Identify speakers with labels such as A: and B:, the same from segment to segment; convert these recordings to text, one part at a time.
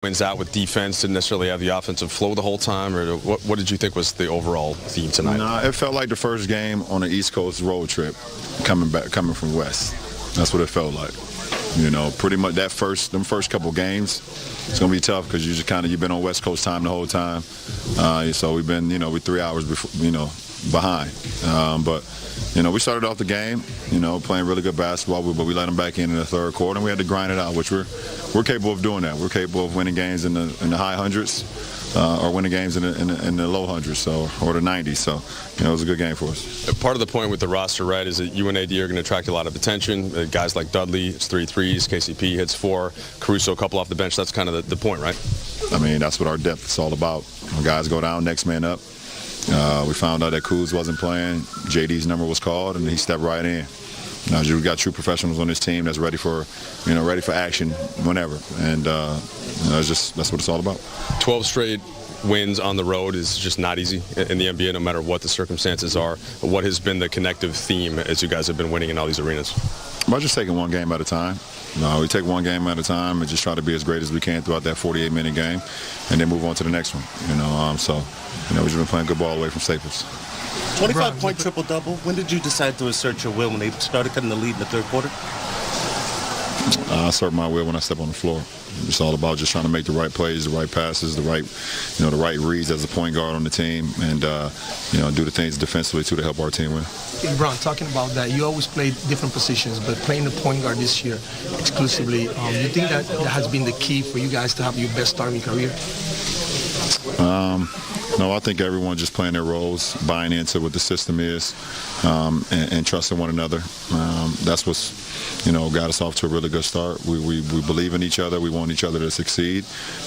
A: Wins out with defense, didn't necessarily have the offensive flow the whole time, or what did you think was the overall theme tonight?
B: Nah, it felt like the first game on an East Coast road trip, coming from West. That's what it felt like. You know, pretty much them first couple games, it's gonna be tough because you've been on West Coast time the whole time. So we've been, we're 3 hours before, behind. But we started off the game, playing really good basketball, but we let them back in the third quarter, and we had to grind it out, which we're capable of doing that. We're capable of winning games in the high hundreds, or winning games in the low hundreds, or the 90s. So, it was a good game for us.
A: Part of the point with the roster, right, is that you and AD are going to attract a lot of attention. Guys like Dudley, it's 3 threes, KCP hits 4, Caruso a couple off the bench. That's kind of the point, right?
B: I mean, that's what our depth is all about. When guys go down, next man up. We found out that Kuz wasn't playing. JD's number was called, and he stepped right in. Now we got true professionals on this team that's ready for action whenever, and that's what it's all about.
A: 12 straight wins on the road is just not easy in the NBA, no matter what the circumstances are. What has been the connective theme as you guys have been winning in all these arenas?
B: We're just taking one game at a time. We take one game at a time and just try to be as great as we can throughout that 48-minute game, and then move on to the next one. We've just been playing good ball away from Staples.
C: 25-point triple-double. When did you decide to assert your will? When they started cutting the lead in the third quarter?
B: I assert my will when I step on the floor. It's all about just trying to make the right plays, the right passes, the right reads as a point guard on the team, and do the things defensively too to help our team win.
D: LeBron, talking about that, you always played different positions, but playing the point guard this year exclusively, you think that has been the key for you guys to have your best start in your career?
B: No, I think everyone just playing their roles, buying into what the system is, and trusting one another. That's what's got us off to a really good start. We believe in each other. We want each other to succeed.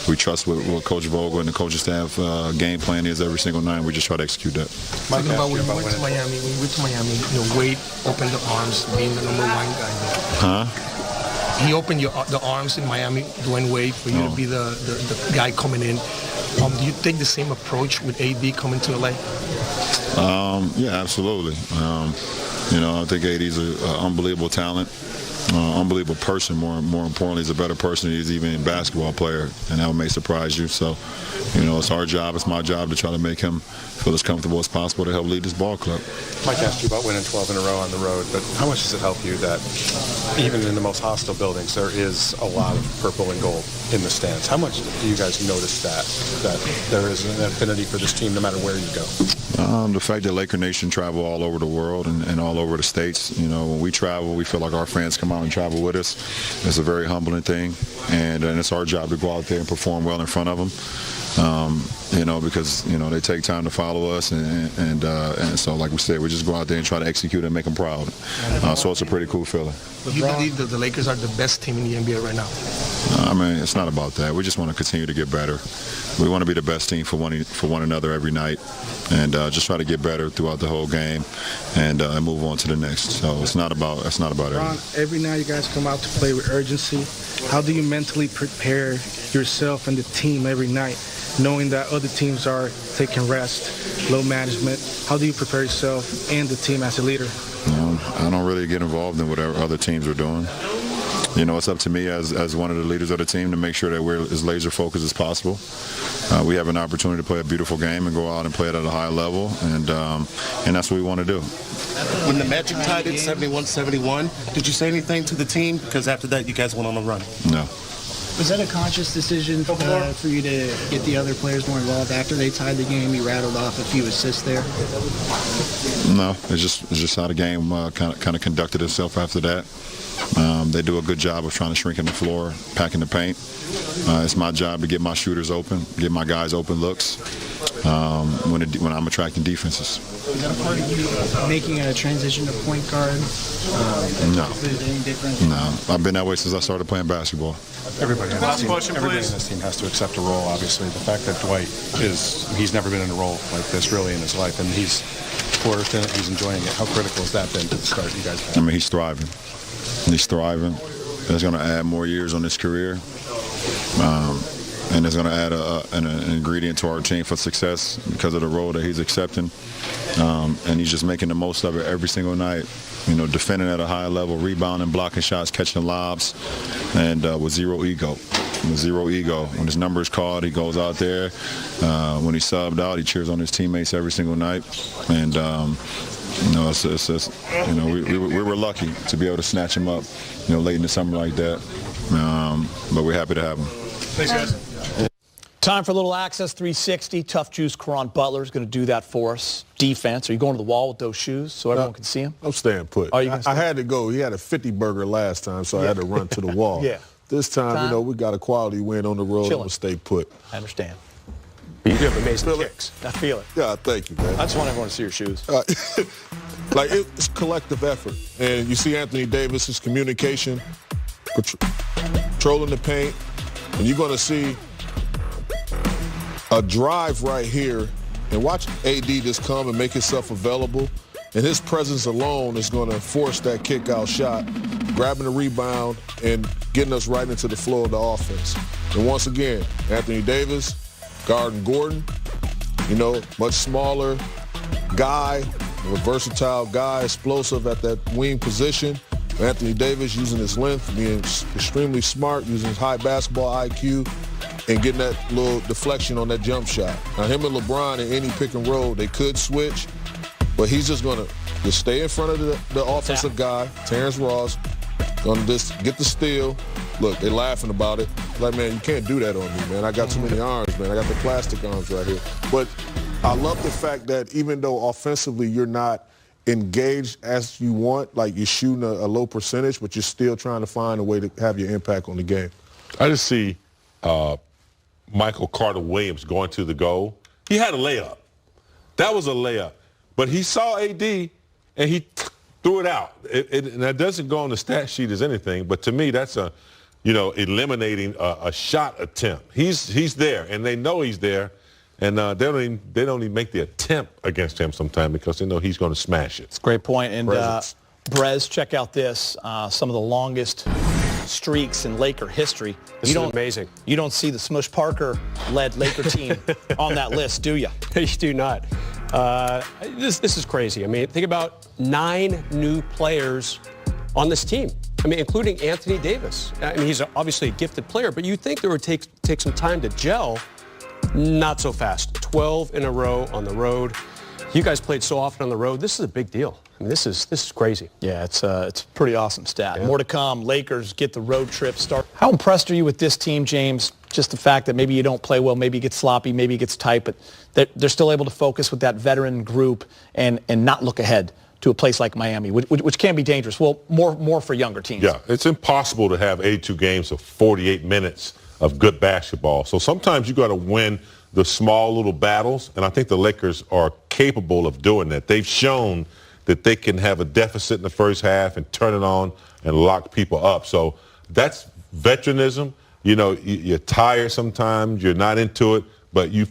B: We trust what Coach Vogel and the coaching staff game plan is every single night. We just try to execute that.
D: Talking about when you went to Miami, Wade opened the arms, being the number 1 guy there. Huh? He opened the arms in Miami, Dwayne Wade, for you to be the guy coming in. Do you take the same approach with AD coming to LA?
B: Yeah, absolutely. I think AD's an unbelievable talent, unbelievable person. More importantly, he's a better person than he's even a basketball player, and that may surprise you. So, it's our job, it's my job to try to make him feel as comfortable as possible to help lead this ball club.
E: Mike asked you about winning 12 in a row on the road, but how much does it help you that even in the most hostile buildings, there is a lot of purple and gold in the stands? How much do you guys notice that there is an affinity for this team no matter where you go?
B: The fact that Laker Nation travel all over the world and all over the states, when we travel, we feel like our fans come out and travel with us. It's a very humbling thing, and it's our job to go out there and perform well in front of them. Because they take time to follow us, and so like we said, we just go out there and try to execute and make them proud. So it's a pretty cool feeling.
D: You believe that the Lakers are the best team in the NBA right now?
B: I mean, it's not about that. We just want to continue to get better. We want to be the best team for one another every night, and just try to get better throughout the whole game, and move on to the next. So it's not about
F: Ron, every night you guys come out to play with urgency. How do you mentally prepare yourself and the team every night, knowing that other teams are taking rest, low management? How do you prepare yourself and the team as a leader?
B: I don't really get involved in whatever other teams are doing. It's up to me as one of the leaders of the team to make sure that we're as laser focused as possible. We have an opportunity to play a beautiful game and go out and play it at a high level, and that's what we want to do.
C: When the Magic tied it 71-71, did you say anything to the team? Because after that, you guys went on a run.
B: No.
G: Was that a conscious decision for you to get the other players more involved after they tied the game? You rattled off a few assists there.
B: No, it's just how the game kind of conducted itself after that. They do a good job of trying to shrink in the floor, packing the paint. It's my job to get my shooters open, get my guys open looks when I'm attracting defenses.
G: Is that a part of you making a transition to point guard?
B: No.
G: Is it any different?
B: No. I've been that way since I started playing basketball.
E: Everybody in this team has to accept a role, obviously. The fact that Dwight he's never been in a role like this really in his life, and he's flourished in it, he's enjoying it. How critical has that been to the start you guys had?
B: I mean, he's thriving. He's thriving. It's going to add more years on his career. And it's going to add an ingredient to our team for success because of the role that he's accepting. And he's just making the most of it every single night. Defending at a high level, rebounding, blocking shots, catching lobs, and with zero ego. Zero ego. When his number is called, he goes out there. When he's subbed out, he cheers on his teammates every single night. And we were lucky to be able to snatch him up, late in the summer like that. But we're happy to have him.
H: Thanks, guys.
I: Time for a little Access 360. Tough Juice Karan Butler is going to do that for us. Defense. Are you going to the wall with those shoes so everyone can see him?
J: I'm staying put.
I: I
J: had to go. He had a 50-burger last time, so I had to run to the wall.
I: Yeah.
J: This time, we got a quality win on the road. I'm going to stay put.
I: I understand.
H: You do have amazing kicks.
I: I feel it.
J: Yeah, thank you, man.
I: I just want everyone to see your shoes.
J: It's collective effort. And you see Anthony Davis's communication, controlling the paint, and you're going to see a drive right here, and watch AD just come and make himself available, and his presence alone is going to force that kick-out shot, grabbing the rebound and getting us right into the flow of the offense. And once again, Anthony Davis, guarding Gordon, much smaller guy, a versatile guy, explosive at that wing position. Anthony Davis using his length, being extremely smart, using his high basketball IQ, and getting that little deflection on that jump shot. Now, him and LeBron in any pick and roll, they could switch, but he's just going to stay in front of the offensive guy, Terrence Ross, going to just get the steal. Look, they laughing about it. Like, man, you can't do that on me, man. I got too many arms, man. I got the plastic arms right here. But I love the fact that even though offensively you're not engaged as you want, like you're shooting a low percentage, but you're still trying to find a way to have your impact on the game.
K: I just see Michael Carter-Williams going to the goal. He had a layup. That was a layup. But he saw AD, and he threw it out. And that doesn't go on the stat sheet as anything, but to me that's eliminating a shot attempt. He's there, and they know he's there, and they don't even make the attempt against him sometimes because they know he's going to smash it.
I: It's a great point. And Brez, check out this. Some of the longest streaks in Laker history.
H: This is amazing.
I: You don't see the Smush Parker-led Laker team on that list, do you?
H: You do not. This is crazy. I mean, think about 9 new players on this team. I mean, including Anthony Davis. I mean, he's obviously a gifted player, but you think there would take some time to gel. Not so fast. 12 in a row on the road. You guys played so often on the road. This is a big deal. I mean, this is crazy.
I: Yeah, it's a pretty awesome stat. Yeah. More to come. Lakers get the road trip start. How impressed are you with this team, James? Just the fact that maybe you don't play well, maybe it gets sloppy, maybe it gets tight, but they're still able to focus with that veteran group and not look ahead to a place like Miami, which can be dangerous. Well, more for younger teams.
K: Yeah, it's impossible to have 82 games of 48 minutes of good basketball. So sometimes you got to win the small little battles, and I think the Lakers are capable of doing that. They've shown that they can have a deficit in the first half and turn it on and lock people up. So that's veteranism. You're tired sometimes, you're not into it, but you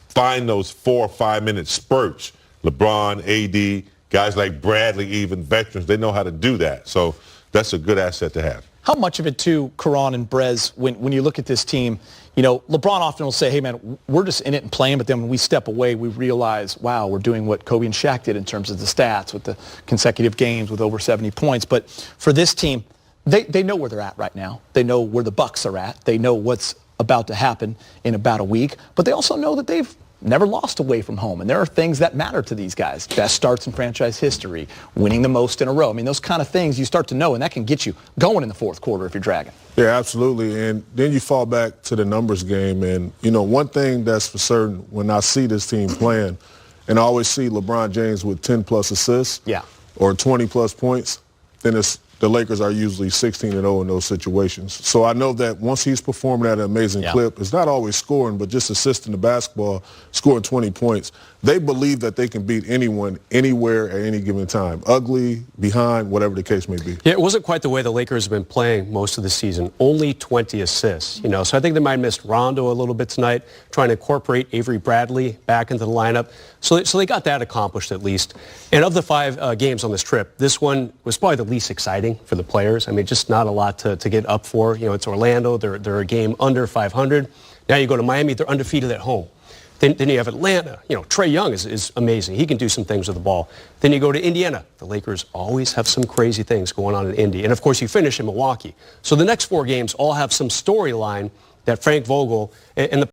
K: find those 4 or 5 minute spurts. LeBron, AD, guys like Bradley, even veterans, they know how to do that. So that's a good asset to have.
I: How much of it, too, Karan and Brez, when you look at this team, LeBron often will say, hey, man, we're just in it and playing, but then when we step away, we realize, wow, we're doing what Kobe and Shaq did in terms of the stats with the consecutive games with over 70 points. But for this team, they know where they're at right now. They know where the Bucks are at. They know what's about to happen in about a week. But they also know that they've never lost away from home. And there are things that matter to these guys. Best starts in franchise history, winning the most in a row. I mean, those kind of things you start to know, and that can get you going in the fourth quarter if you're dragging.
J: Yeah, absolutely. And then you fall back to the numbers game. And, one thing that's for certain when I see this team playing, and I always see LeBron James with 10-plus assists or 20-plus points, then the Lakers are usually 16-0 in those situations. So I know that once he's performing at an amazing clip, it's not always scoring, but just assisting the basketball, scoring 20 points. They believe that they can beat anyone, anywhere, at any given time. Ugly, behind, whatever the case may be.
H: Yeah, it wasn't quite the way the Lakers have been playing most of the season. Only 20 assists, So I think they might have missed Rondo a little bit tonight, trying to incorporate Avery Bradley back into the lineup. So they got that accomplished at least. And of the 5 games on this trip, this one was probably the least exciting for the players. I mean, just not a lot to get up for. It's Orlando. They're a game under 500. Now you go to Miami. They're undefeated at home. Then you have Atlanta. Trae Young is amazing. He can do some things with the ball. Then you go to Indiana. The Lakers always have some crazy things going on in Indy. And, of course, you finish in Milwaukee. So the next 4 games all have some storyline that Frank Vogel and the